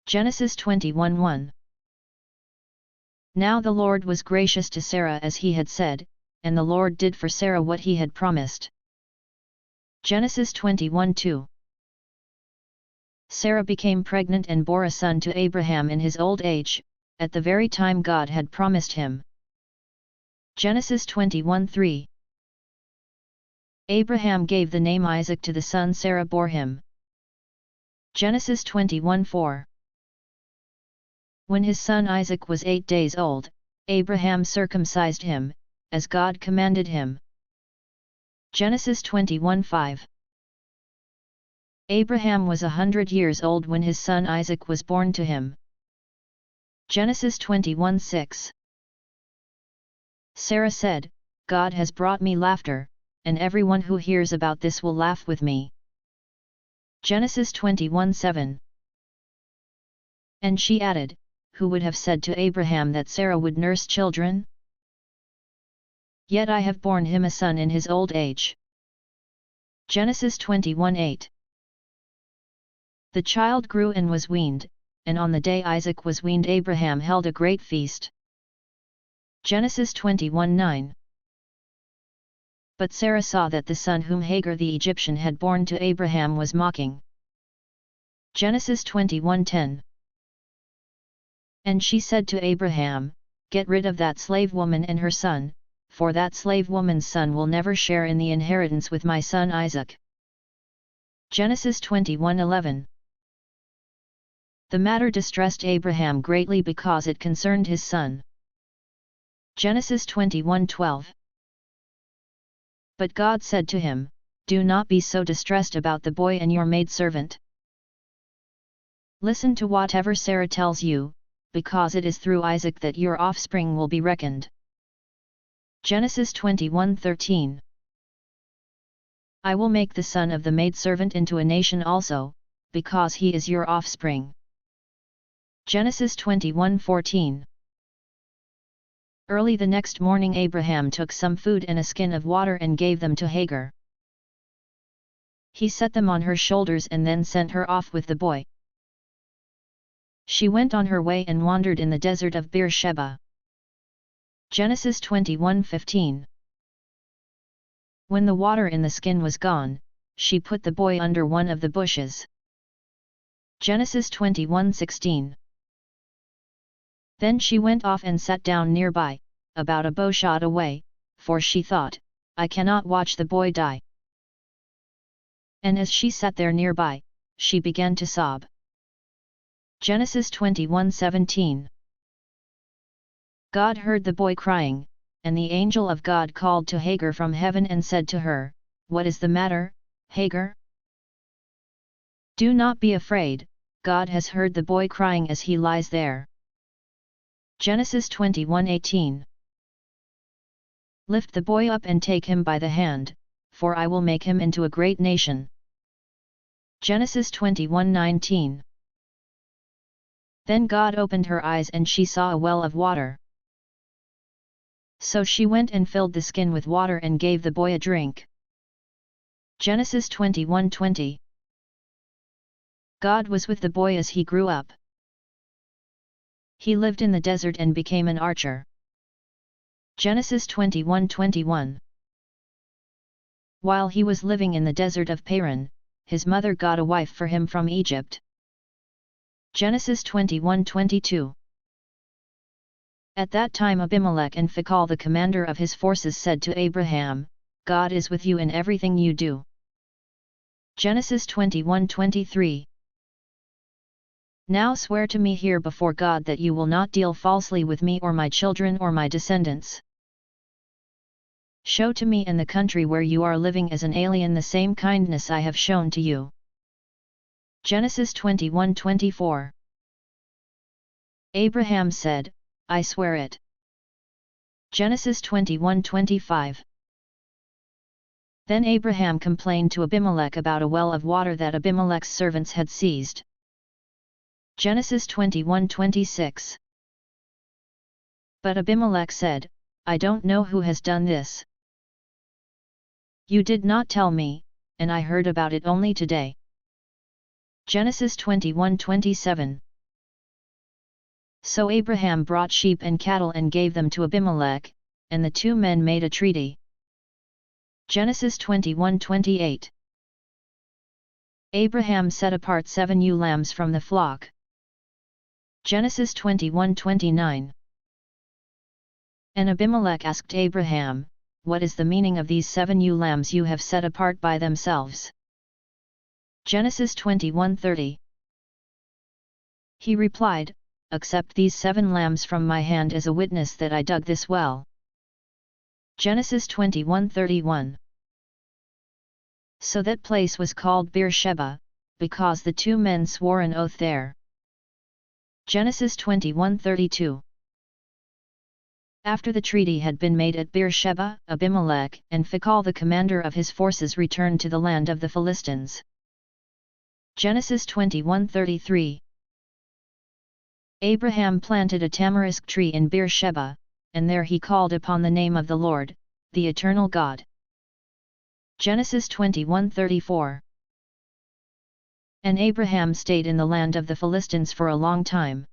Genesis 21:1. Now the Lord was gracious to Sarah as he had said, and the Lord did for Sarah what he had promised. Genesis 21:2. Sarah became pregnant and bore a son to Abraham in his old age, at the very time God had promised him. Genesis 21:3. Abraham gave the name Isaac to the son Sarah bore him. Genesis 21:4. When his son Isaac was 8 days old, Abraham circumcised him, as God commanded him. Genesis 21:5. Abraham was 100 years old when his son Isaac was born to him. Genesis 21:6. Sarah said, God has brought me laughter, and everyone who hears about this will laugh with me. Genesis 21:7. And she added, who would have said to Abraham that Sarah would nurse children? Yet I have borne him a son in his old age. Genesis 21:8. The child grew and was weaned, and on the day Isaac was weaned Abraham held a great feast. Genesis 21:9. But Sarah saw that the son whom Hagar the Egyptian had borne to Abraham was mocking. Genesis 21:10. And she said to Abraham, get rid of that slave woman and her son, for that slave woman's son will never share in the inheritance with my son Isaac. Genesis 21:11. The matter distressed Abraham greatly because it concerned his son. Genesis 21:12. But God said to him, do not be so distressed about the boy and your maidservant. Listen to whatever Sarah tells you, because it is through Isaac that your offspring will be reckoned. Genesis 21:13. I will make the son of the maidservant into a nation also, because he is your offspring. Genesis 21:14. Early the next morning Abraham took some food and a skin of water and gave them to Hagar. He set them on her shoulders and then sent her off with the boy. She went on her way and wandered in the desert of Beersheba. Genesis 21:15. When the water in the skin was gone, she put the boy under one of the bushes. Genesis 21:16. Then she went off and sat down nearby, about a bowshot away, for she thought, I cannot watch the boy die. And as she sat there nearby, she began to sob. Genesis 21:17. God heard the boy crying, and the angel of God called to Hagar from heaven and said to her, what is the matter, Hagar? Do not be afraid, God has heard the boy crying as he lies there. Genesis 21:18. Lift the boy up and take him by the hand, for I will make him into a great nation. Genesis 21:19. Then God opened her eyes and she saw a well of water. So she went and filled the skin with water and gave the boy a drink. Genesis 21:20. God was with the boy as he grew up. He lived in the desert and became an archer. Genesis 21:21. While he was living in the desert of Paran, his mother got a wife for him from Egypt. Genesis 21:22. At that time Abimelech and Phicol the commander of his forces said to Abraham, God is with you in everything you do. Genesis 21:23. Now swear to me here before God that you will not deal falsely with me or my children or my descendants. Show to me in the country where you are living as an alien the same kindness I have shown to you. Genesis 21:24. Abraham said, I swear it. Genesis 21:25. Then Abraham complained to Abimelech about a well of water that Abimelech's servants had seized. Genesis 21:26. But Abimelech said, I don't know who has done this. You did not tell me, and I heard about it only today. Genesis 21:27. So Abraham brought sheep and cattle and gave them to Abimelech, and the two men made a treaty. Genesis 21:28. Abraham set apart 7 ewe lambs from the flock. Genesis 21:29. And Abimelech asked Abraham, "What is the meaning of these 7 ewe lambs you have set apart by themselves?" Genesis 21:30. He replied, "Accept these 7 lambs from my hand as a witness that I dug this well." Genesis 21:31. So that place was called Beersheba, because the two men swore an oath there. Genesis 21:32. After the treaty had been made at Beersheba, Abimelech and Phicol the commander of his forces returned to the land of the Philistines. Genesis 21:33. Abraham planted a tamarisk tree in Beersheba, and there he called upon the name of the Lord, the eternal God. Genesis 21:34. And Abraham stayed in the land of the Philistines for a long time.